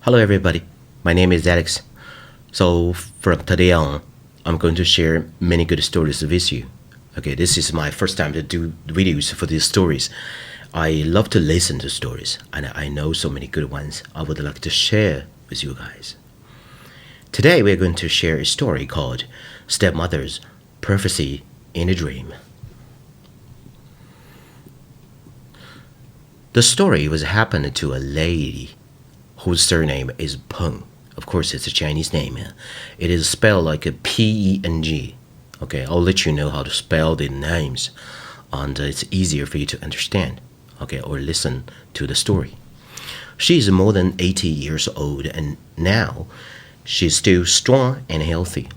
Hello, everybody. My name is Alex. So, from today on, I'm going to share many good stories with you. Okay, this is my first time to do videos for these stories. I love to listen to stories, and I know so many good ones I would like to share with you guys. Today, we're going to share a story called Stepmother's Prophecy in a Dream. The story was happened to a lady whose surname is Peng. Of course, it's a Chinese name. It is spelled like a P-E-N-G. Okay, I'll let you know how to spell the names, and it's easier for you to understand, okay, or listen to the story. She is more than 80 years old, and now she's still strong and healthy.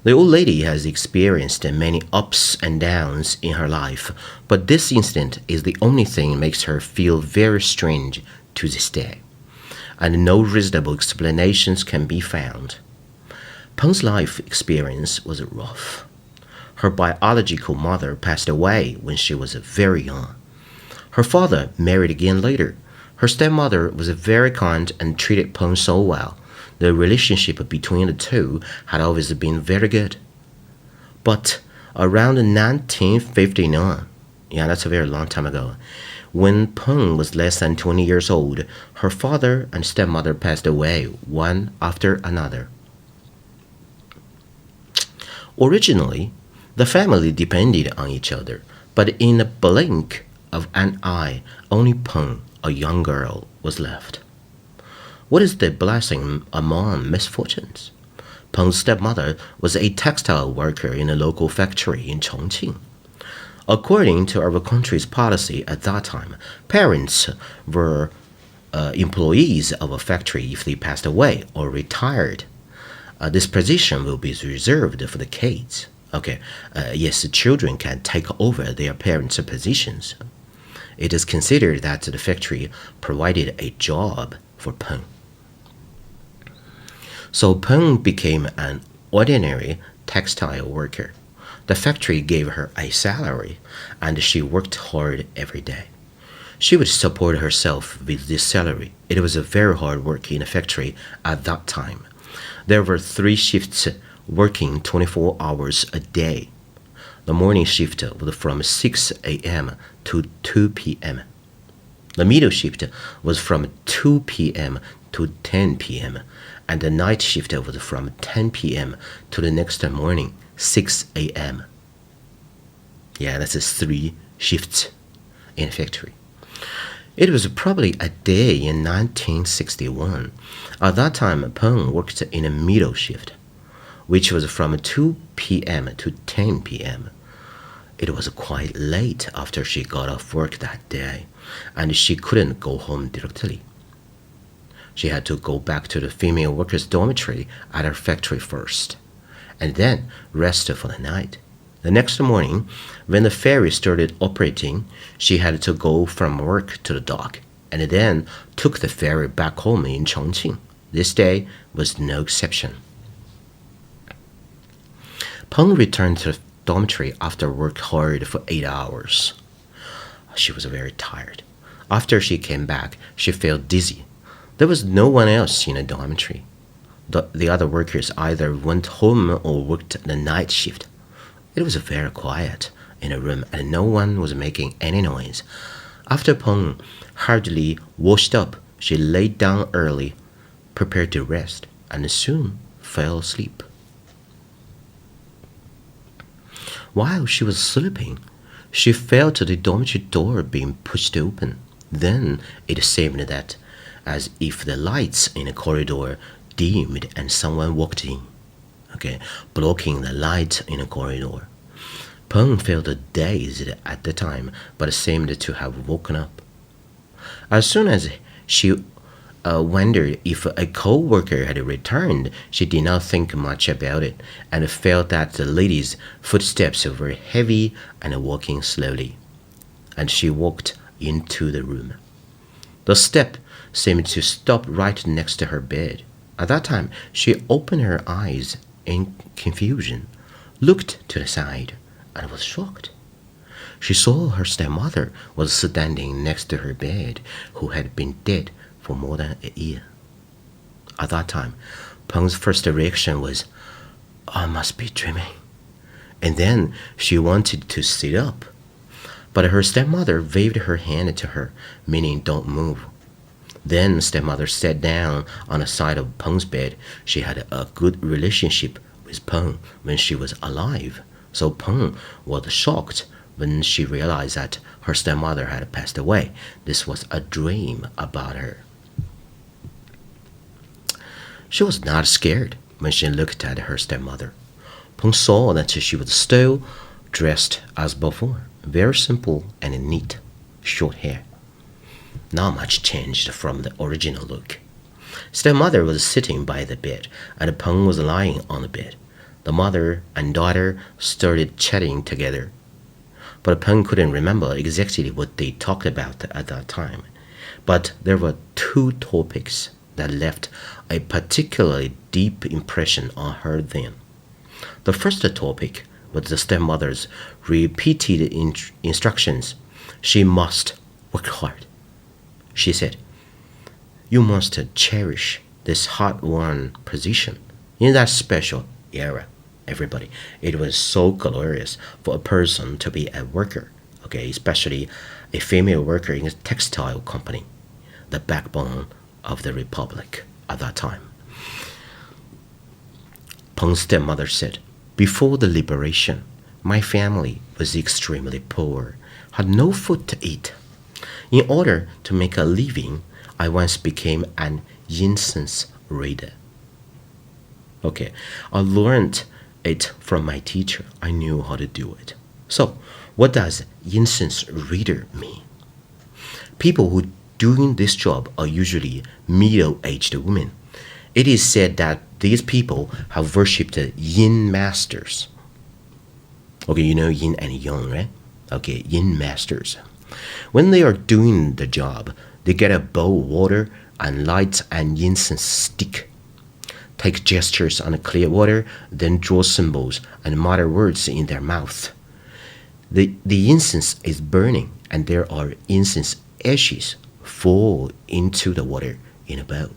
The old lady has experienced many ups and downs in her life, but this incident is the only thing that makes her feel very strange to this day, and no reasonable explanations can be found. Peng's life experience was rough. Her biological mother passed away when she was very young. Her father married again later. Her stepmother was very kind and treated Peng so well. The relationship between the two had always been very good. But around 1959, yeah, that's a very long time ago, when Peng was less than 20 years old, her father and stepmother passed away one after another. Originally, the family depended on each other, but in a blink of an eye, only Peng, a young girl, was left. What is the blessing among misfortunes? Peng's stepmother was a textile worker in a local factory in Chongqing. According to our country's policy at that time, parents were employees of a factory if they passed away or retired. This position will be reserved for the kids. Okay, yes, the children can take over their parents' positions. It is considered that the factory provided a job for Peng. So Peng became an ordinary textile worker. The factory gave her a salary, and she worked hard every day. She would support herself with this salary. It was a very hard work in a factory at that time. There were 3 shifts working 24 hours a day. The morning shift was from 6 a.m. to 2 p.m. The middle shift was from 2 p.m. to 10 p.m. and the night shift was from 10 p.m. to the next morning, 6 a.m. Yeah, that's 3 shifts in a factory. It was probably a day in 1961. At that time, Peng worked in a middle shift, which was from 2 p.m. to 10 p.m. It was quite late after she got off work that day, and she couldn't go home directly. She had to go back to the female workers' dormitory at her factory first, and then rest for the night. The next morning, when the ferry started operating, she had to go from work to the dock, and then took the ferry back home in Chongqing. This day was no exception. Peng returned to the dormitory after work hard for 8 hours. She was very tired. After she came back, she felt dizzy. There was no one else in the dormitory. The other workers either went home or worked the night shift. It was very quiet in the room, and no one was making any noise. After Peng hardly washed up, she laid down early, prepared to rest, and soon fell asleep. While she was sleeping, she felt the dormitory door being pushed open. Then it seemed that as if the lights in the corridor dimmed and someone walked in, okay, blocking the light in the corridor. Peng felt dazed at the time, but seemed to have woken up. As soon as she wondered if a co-worker had returned, she did not think much about it, and felt that the lady's footsteps were heavy and walking slowly, and she walked into the room. The step seemed to stop right next to her bed. At that time, she opened her eyes in confusion, looked to the side, and was shocked. She saw her stepmother was standing next to her bed, who had been dead for more than a year. At that time, Peng's first reaction was, I must be dreaming. And then she wanted to sit up. But her stepmother waved her hand to her, meaning don't move. Then stepmother sat down on the side of Peng's bed. She had a good relationship with Peng when she was alive. So Peng was shocked when she realized that her stepmother had passed away. This was a dream about her. She was not scared when she looked at her stepmother. Peng saw that she was still dressed as before, very simple and neat, short hair. Not much changed from the original look. Stepmother was sitting by the bed, and Peng was lying on the bed. The mother and daughter started chatting together. But Peng couldn't remember exactly what they talked about at that time. But there were two topics that left a particularly deep impression on her then. The first topic was the stepmother's repeated instructions. She must work hard. She said, you must cherish this hard-won position in that special era. Everybody, it was so glorious for a person to be a worker, okay, especially a female worker in a textile company, the backbone of the republic at that time. Peng's stepmother said, before the liberation, my family was extremely poor, had no food to eat. In order to make a living, I once became an incense reader. Okay, I learned it from my teacher. I knew how to do it. So, what does incense reader mean? People who doing this job are usually middle-aged women. It is said that these people have worshipped yin masters. Okay, you know yin and yang, right? Okay, yin masters. When they are doing the job, they get a bowl of water and light an incense stick. Take gestures on the clear water, then draw symbols and mutter words in their mouth. The incense is burning, and there are incense ashes fall into the water in a bowl.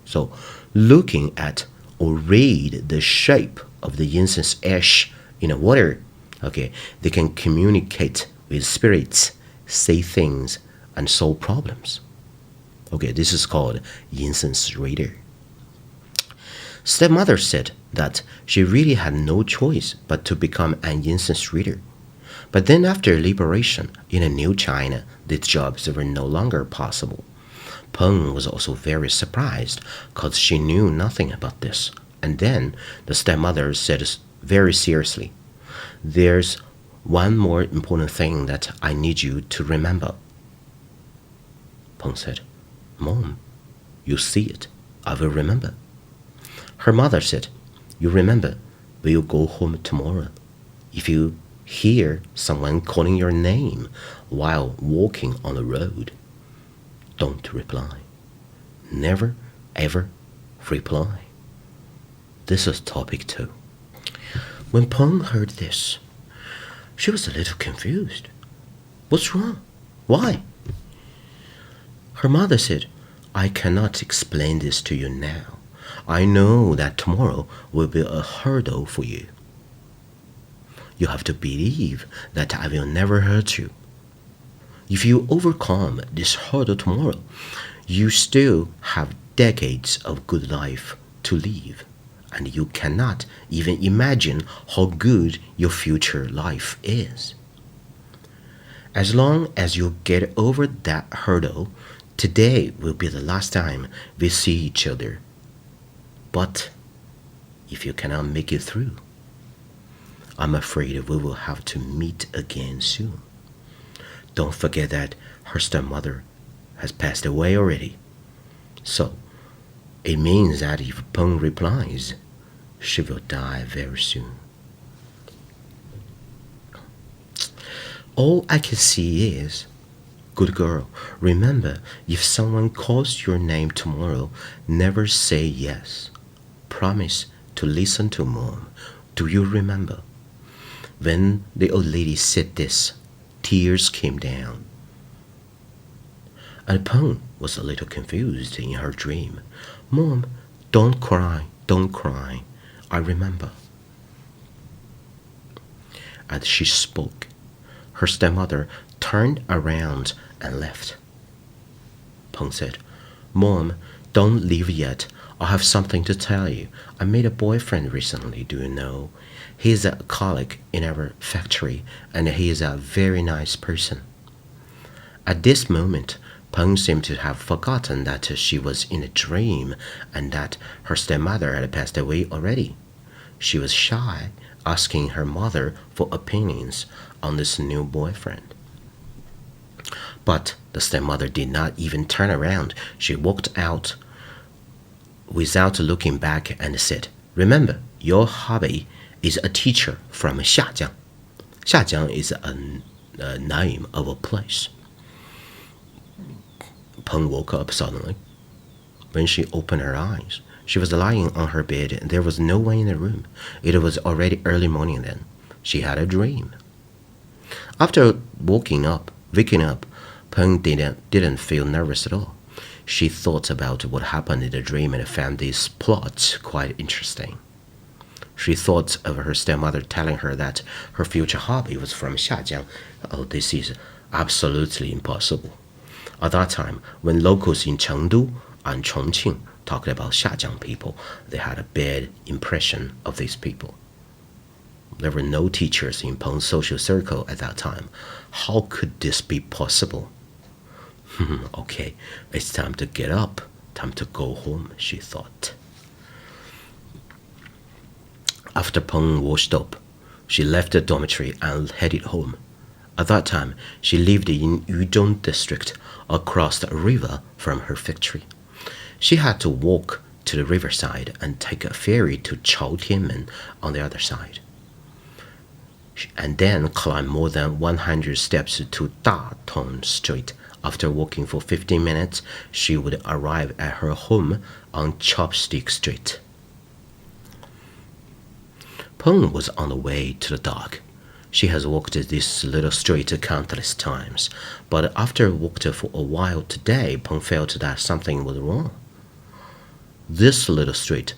So, looking at or read the shape of the incense ash in the water, okay, they can communicate with spirits, say things, and solve problems. Okay, this is called incense reader. Stepmother said that she really had no choice but to become an incense reader. But then after liberation, in a new China, these jobs were no longer possible. Peng was also very surprised because she knew nothing about this. And then the stepmother said very seriously, there's one more important thing that I need you to remember. Peng said, Mom, you see it. I will remember. Her mother said, you remember, will you go home tomorrow? If you hear someone calling your name while walking on the road, don't reply. Never, ever reply. This is topic 2. When Peng heard this, she was a little confused. What's wrong? Why? Her mother said, I cannot explain this to you now. I know that tomorrow will be a hurdle for you. You have to believe that I will never hurt you. If you overcome this hurdle tomorrow, you still have decades of good life to live, and you cannot even imagine how good your future life is. As long as you get over that hurdle, today will be the last time we see each other. But if you cannot make it through, I'm afraid we will have to meet again soon. Don't forget that her stepmother has passed away already. So, it means that if Peng replies, she will die very soon. All I can see is, good girl, remember, if someone calls your name tomorrow, never say yes. Promise to listen to Mom. Do you remember? When the old lady said this, tears came down. and Peng was a little confused in her dream. "Mom, don't cry, don't cry. I remember." As she spoke, her stepmother turned around and left. Peng said, "Mom, don't leave yet. I have something to tell you. I made a boyfriend recently, do you know? He's a colleague in our factory, and he is a very nice person." At this moment, Peng seemed to have forgotten that she was in a dream and that her stepmother had passed away already. She was shy, asking her mother for opinions on this new boyfriend. But the stepmother did not even turn around. She walked out without looking back and said, "Remember, your hobby is a teacher from Xiajiang." Xiajiang is a name of a place. Peng woke up suddenly. When she opened her eyes, she was lying on her bed and there was no one in the room. It was already early morning then. She had a dream. After waking up, Peng didn't feel nervous at all. She thought about what happened in the dream and found this plot quite interesting. She thought of her stepmother telling her that her future hobby was from Xiajiang. Oh, this is absolutely impossible. At that time, when locals in Chengdu and Chongqing talked about Xiajiang people, they had a bad impression of these people. There were no teachers in Peng's social circle at that time. How could this be possible? Okay, it's time to get up, time to go home, she thought. After Peng washed up, she left the dormitory and headed home. At that time, she lived in Yuzhong district, across the river from her factory. She had to walk to the riverside and take a ferry to Chaotianmen on the other side, and then climb more than 100 steps to Datong Street. After walking for 15 minutes, she would arrive at her home on Chopstick Street. Peng was on the way to the dock. She has walked this little street countless times, but after walked for a while today, Peng felt that something was wrong. This little street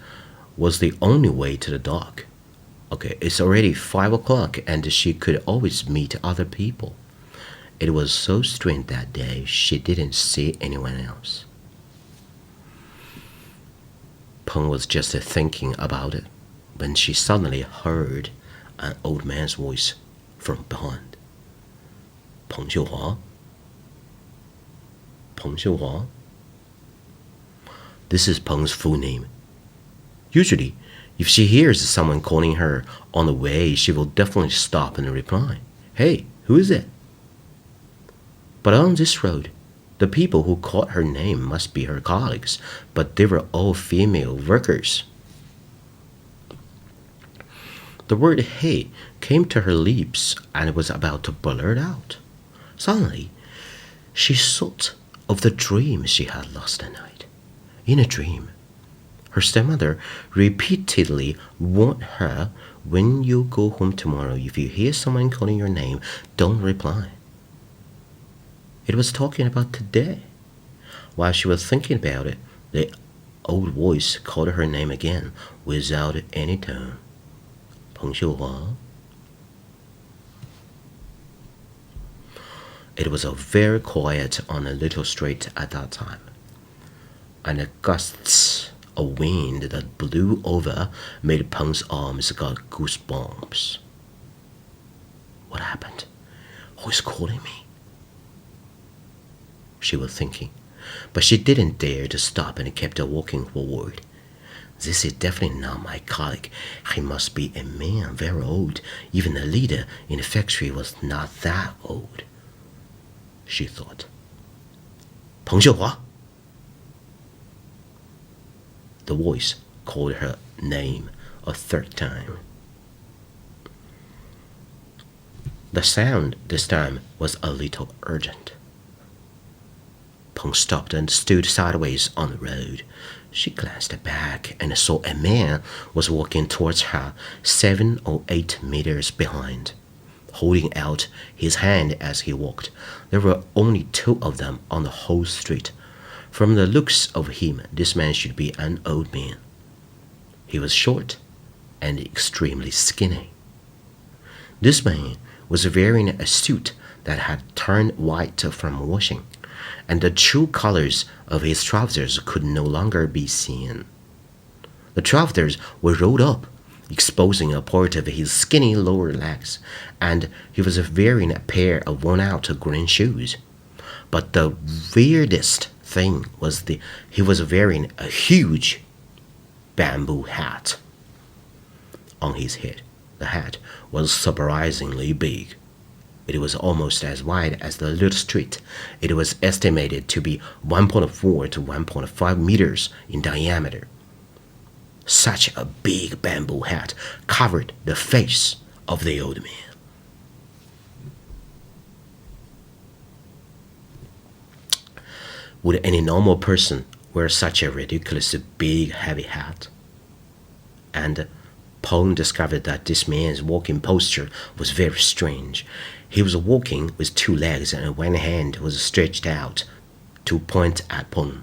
was the only way to the dock. Okay, it's already 5 o'clock and she could always meet other people. It was so strange that day she didn't see anyone else. Peng was just thinking about it when she suddenly heard an old man's voice from behind. "Peng Xiuhua? Peng Xiuhua?" This is Peng's full name. Usually, if she hears someone calling her on the way, she will definitely stop and reply, "Hey, who is it?" But on this road, the people who called her name must be her colleagues, but they were all female workers. The word "hey" came to her lips and was about to blurt out. Suddenly, she thought of the dream she had last night. In a dream, her stepmother repeatedly warned her, "When you go home tomorrow, if you hear someone calling your name, don't reply." It was talking about today. While she was thinking about it, the old voice called her name again without any tone. "Peng Xiuhua?" It was very quiet on a little street at that time, and the gusts of wind that blew over made Peng's arms got goosebumps. What happened? Who is calling me? She was thinking, but she didn't dare to stop and kept walking forward. This is definitely not my colleague. He must be a man very old. Even the leader in the factory was not that old, she thought. "Peng Xiuhua!" The voice called her name a third time. The sound this time was a little urgent. Peng stopped and stood sideways on the road. She glanced back and saw a man was walking towards her 7 or 8 meters behind. holding out his hand as he walked. There were only two of them on the whole street. From the looks of him, this man should be an old man. He was short and extremely skinny. This man was wearing a suit that had turned white from washing, and the true colors of his trousers could no longer be seen. The trousers were rolled up, exposing a part of his skinny lower legs, and he was wearing a pair of worn-out green shoes. But the weirdest thing was he was wearing a huge bamboo hat on his head. The hat was surprisingly big. It was almost as wide as the little street. It was estimated to be 1.4 to 1.5 meters in diameter. Such a big bamboo hat covered the face of the old man. Would any normal person wear such a ridiculous big heavy hat? And Peng discovered that this man's walking posture was very strange. He was walking with two legs and one hand was stretched out to point at Peng.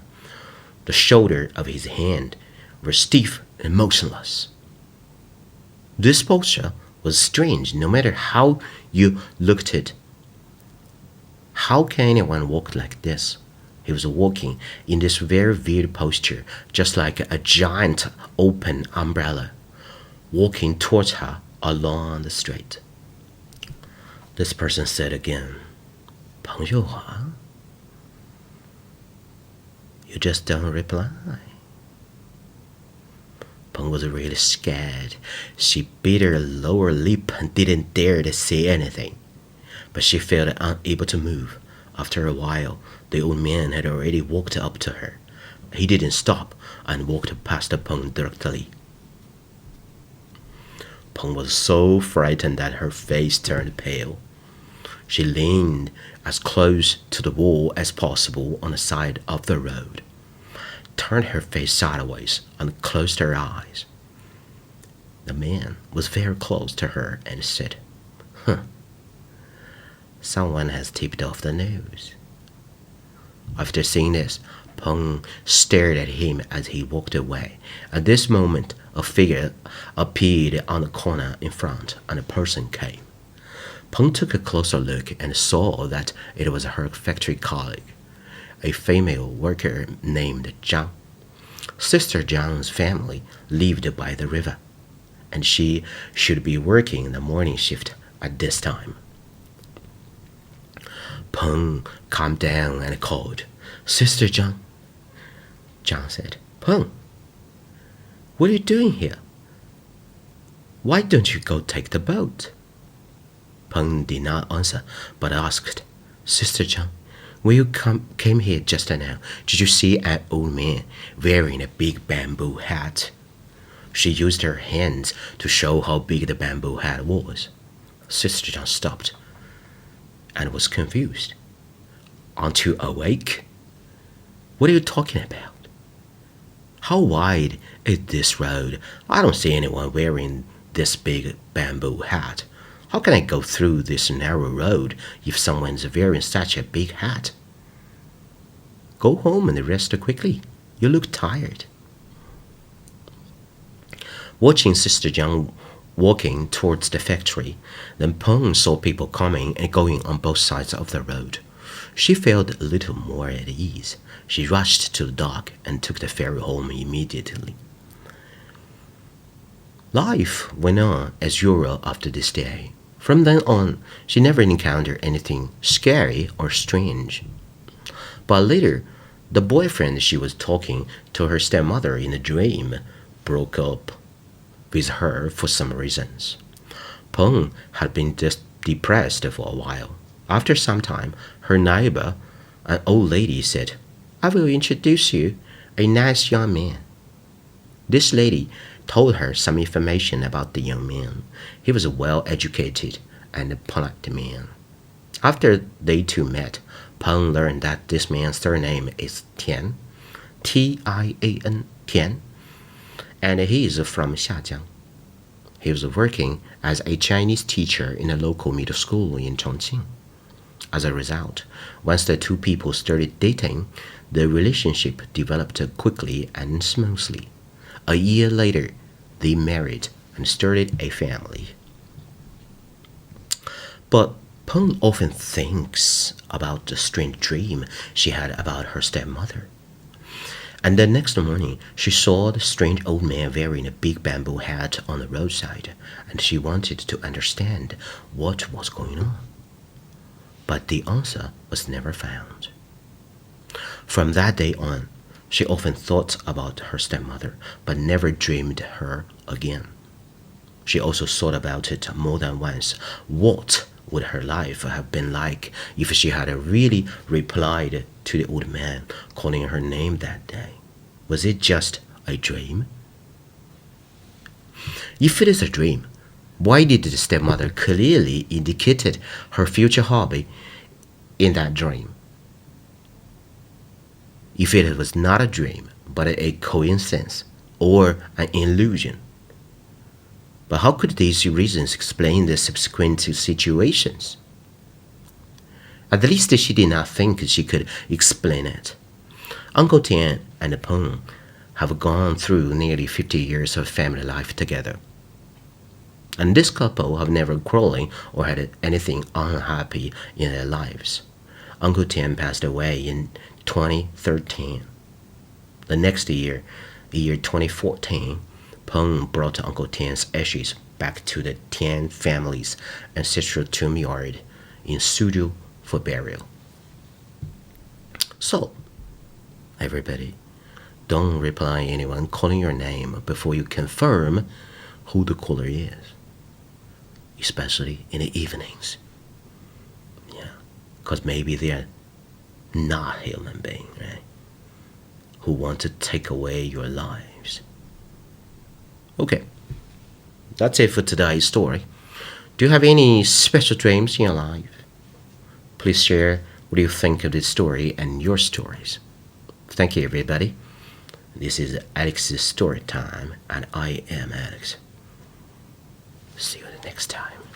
The shoulder of his hand were stiff and motionless. This posture was strange no matter how you looked at it. How can anyone walk like this? He was walking in this very weird posture, just like a giant open umbrella, walking towards her along the street. This person said again, "朋友啊?" You just don't reply. Peng was really scared. She bit her lower lip and didn't dare to say anything. But she felt unable to move. After a while, the old man had already walked up to her. He didn't stop and walked past Peng directly. Peng was so frightened that her face turned pale. She leaned as close to the wall as possible on the side of the road, turned her face sideways, and closed her eyes. The man was very close to her and said, Someone has tipped off the news." After seeing this, Peng stared at him as he walked away. At this moment, a figure appeared on the corner in front, and a person came. Peng took a closer look and saw that it was her factory colleague, a female worker named Zhang. Sister Zhang's family lived by the river, and she should be working the morning shift at this time. Peng calmed down and called, "Sister Zhang." Zhang said, "Peng, what are you doing here? Why don't you go take the boat?" Peng did not answer, but asked, "Sister Zhang, when you came here just now, did you see an old man wearing a big bamboo hat?" She used her hands to show how big the bamboo hat was. Sister Zhang stopped and was confused. "Aren't you awake? What are you talking about? How wide is this road? I don't see anyone wearing this big bamboo hat. How can I go through this narrow road if someone's wearing such a big hat? Go home and rest quickly. You look tired." Watching Sister Zhang walking towards the factory, then Peng saw people coming and going on both sides of the road. She felt a little more at ease. She rushed to the dock and took the ferry home immediately. Life went on as usual after this day. From then on, she never encountered anything scary or strange. But later, the boyfriend she was talking to her stepmother in a dream broke up with her for some reasons. Peng had been depressed for a while. After some time, her neighbor, an old lady, said, "I will introduce you a nice young man." This lady told her some information about the young man. He was a well-educated and polite man. After they two met, Peng learned that this man's surname is Tian, Tian, Tian, and he is from Xiajiang. He was working as a Chinese teacher in a local middle school in Chongqing. As a result, once the two people started dating, the relationship developed quickly and smoothly. A year later, they married and started a family. But Peng often thinks about the strange dream she had about her stepmother. And the next morning, she saw the strange old man wearing a big bamboo hat on the roadside, and she wanted to understand what was going on. But the answer was never found. From that day on, she often thought about her stepmother, but never dreamed her again. She also thought about it more than once. What would her life have been like if she had really replied to the old man calling her name that day? Was it just a dream? If it is a dream, why did the stepmother clearly indicated her future hobby in that dream? If it was not a dream, but a coincidence or an illusion, but how could these reasons explain the subsequent situations? At least she did not think she could explain it. Uncle Tian and Peng have gone through nearly 50 years of family life together. And this couple have never quarreled or had anything unhappy in their lives. Uncle Tian passed away in 2013. The next year, the year 2014, Peng brought Uncle Tian's ashes back to the Tian family's ancestral tomb yard in Suzhou for burial. So, everybody, don't reply anyone calling your name before you confirm who the caller is, especially in the evenings. Yeah, because maybe they're not human beings, right? Who want to take away your lives. Okay, that's it for today's story. Do you have any special dreams in your life? Please share what you think of this story and your stories. Thank you, everybody. This is Alex's story time, and I am Alex. See you the next time.